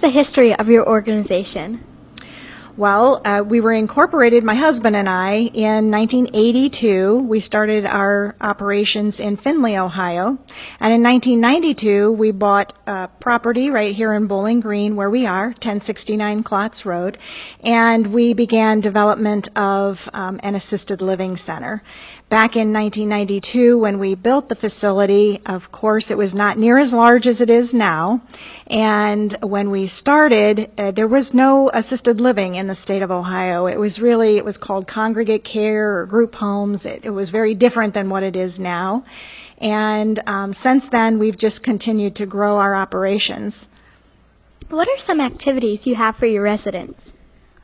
the history of your organization? Well, we were incorporated, my husband and I, in 1982. We started our operations in Findlay, Ohio. And in 1992, we bought property right here in Bowling Green, where we are, 1069 Klotz Road. And we began development of an assisted living center. Back in 1992, when we built the facility, of course, it was not near as large as it is now. And when we started, there was no assisted living in the state of Ohio. It was called congregate care or group homes. It was very different than what it is now. And since then, we've just continued to grow our operations. What are some activities you have for your residents?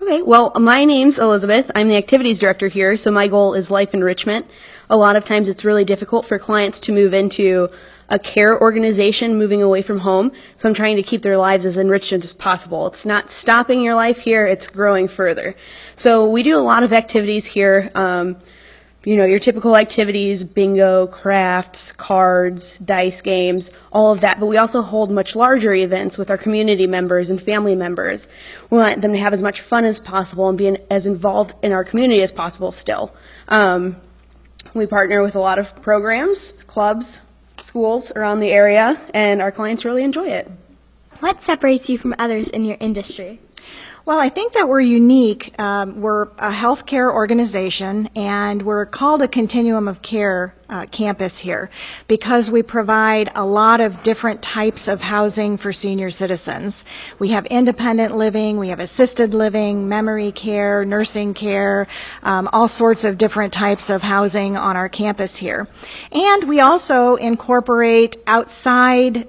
Okay, well, my name's Elizabeth. I'm the activities director here, so my goal is life enrichment. A lot of times it's really difficult for clients to move into a care organization moving away from home, so I'm trying to keep their lives as enriched as possible. It's not stopping your life here, it's growing further. So we do a lot of activities here. Your typical activities, bingo, crafts, cards, dice games, all of that. But we also hold much larger events with our community members and family members. We want them to have as much fun as possible and be as involved in our community as possible still. We partner with a lot of programs, clubs, schools around the area, and our clients really enjoy it. What separates you from others in your industry? Well, I think that we're unique. We're a healthcare organization, and we're called a Continuum of Care campus here because we provide a lot of different types of housing for senior citizens. We have independent living, we have assisted living, memory care, nursing care, all sorts of different types of housing on our campus here. And we also incorporate outside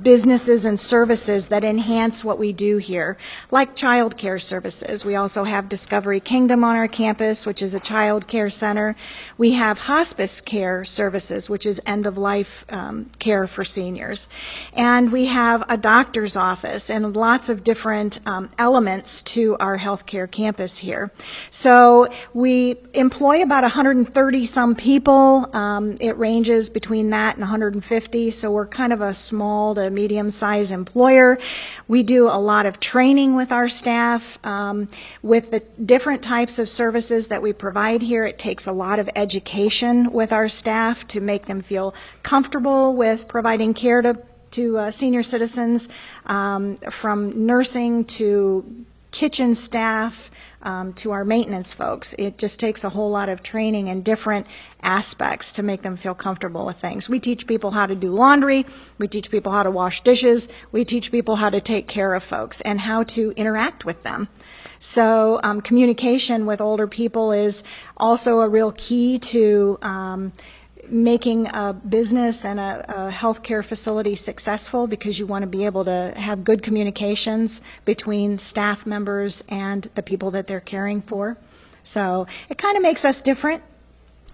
businesses and services that enhance what we do here, like child care services. We also have Discovery Kingdom on our campus, which is a child care center. We have hospice care services, which is end-of-life care for seniors. And we have a doctor's office and lots of different elements to our healthcare campus here. So we employ about 130-some people. It ranges between that and 150, so we're kind of a small to medium-sized employer. We do a lot of training with our staff. With the different types of services that we provide here, it takes a lot of education with our staff to make them feel comfortable with providing care to senior citizens, from nursing to kitchen staff, to our maintenance folks. It just takes a whole lot of training in different aspects to make them feel comfortable with things. We teach people how to do laundry, we teach people how to wash dishes, we teach people how to take care of folks and how to interact with them. So communication with older people is also a real key to making a business and a healthcare facility successful, because you want to be able to have good communications between staff members and the people that they're caring for. So it kind of makes us different.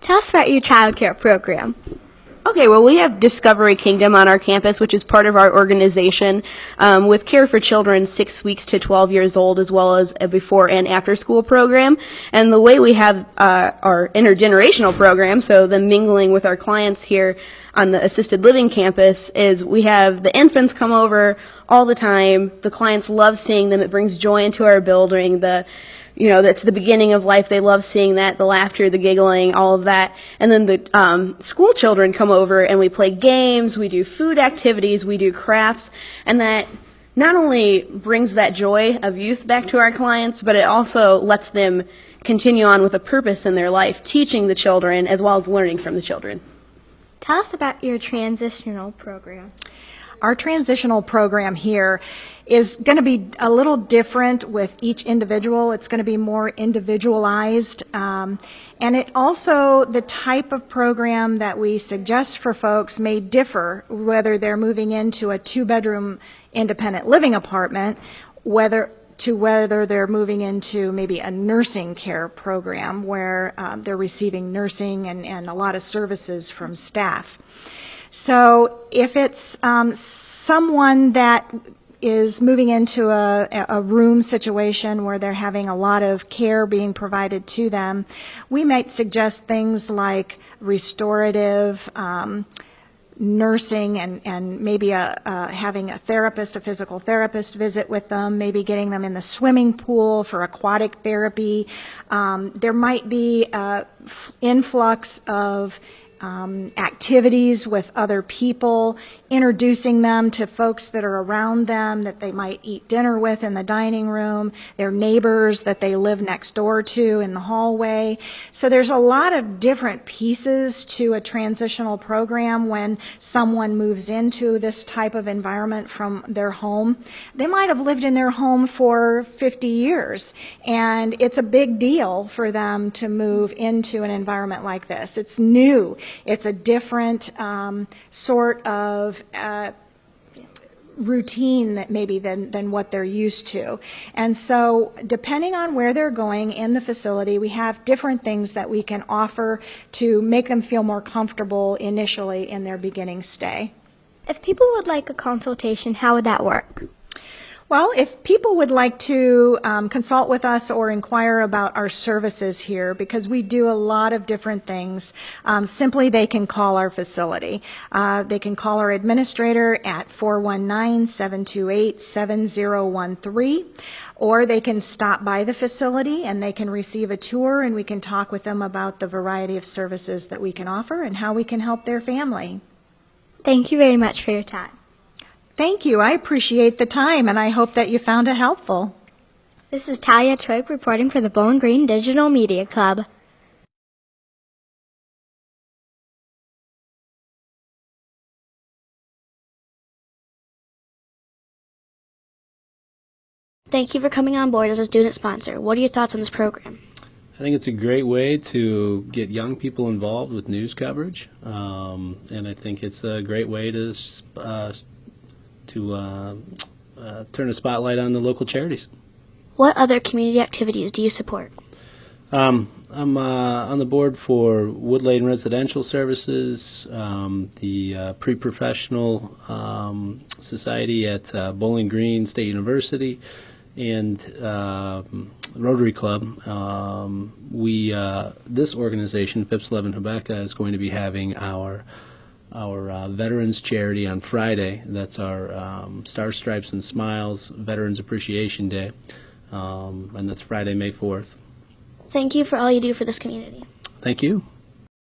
Tell us about your child care program. Okay, well, we have Discovery Kingdom on our campus, which is part of our organization, with care for children 6 weeks to 12 years old, as well as a before and after school program. And the way we have our intergenerational program, so the mingling with our clients here on the assisted living campus, is we have the infants come over all the time. The clients love seeing them. It brings joy into our building. That's the beginning of life. They love seeing that, the laughter, the giggling, all of that. And then the school children come over and we play games, we do food activities, we do crafts, and that not only brings that joy of youth back to our clients, but it also lets them continue on with a purpose in their life, teaching the children as well as learning from the children. Tell us about your transitional program. Our transitional program here is going to be a little different with each individual. It's going to be more individualized. And it also, the type of program that we suggest for folks may differ, whether they're moving into a 2-bedroom independent living apartment, whether they're moving into maybe a nursing care program where they're receiving nursing and a lot of services from staff. So if it's someone that is moving into a room situation where they're having a lot of care being provided to them, we might suggest things like restorative, nursing and maybe having a therapist, a physical therapist visit with them, maybe getting them in the swimming pool for aquatic therapy. There might be an influx of activities with other people, introducing them to folks that are around them that they might eat dinner with in the dining room, their neighbors that they live next door to in the hallway. So there's a lot of different pieces to a transitional program when someone moves into this type of environment from their home. They might have lived in their home for 50 years, and it's a big deal for them to move into an environment like this. It's new. It's a different sort of routine that maybe than what they're used to. And so depending on where they're going in the facility, we have different things that we can offer to make them feel more comfortable initially in their beginning stay. If people would like a consultation, how would that work? Well, if people would like to consult with us or inquire about our services here, because we do a lot of different things, simply they can call our facility. They can call our administrator at 419-728-7013, or they can stop by the facility and they can receive a tour and we can talk with them about the variety of services that we can offer and how we can help their family. Thank you very much for your time. Thank you. I appreciate the time, and I hope that you found it helpful. This is Talia Troip reporting for the Bowling Green Digital Media Club. Thank you for coming on board as a student sponsor. What are your thoughts on this program? I think it's a great way to get young people involved with news coverage, and I think it's a great way to turn a spotlight on the local charities. What other community activities do you support? I'm on the board for Wood Lane Residential Services, the pre-professional society at Bowling Green State University, and Rotary Club. This organization, Phipps Levin Hebeka, is going to be having our Veterans Charity on Friday. That's our Star Stripes and Smiles Veterans Appreciation Day, and that's Friday, May 4th. Thank you for all you do for this community. Thank you.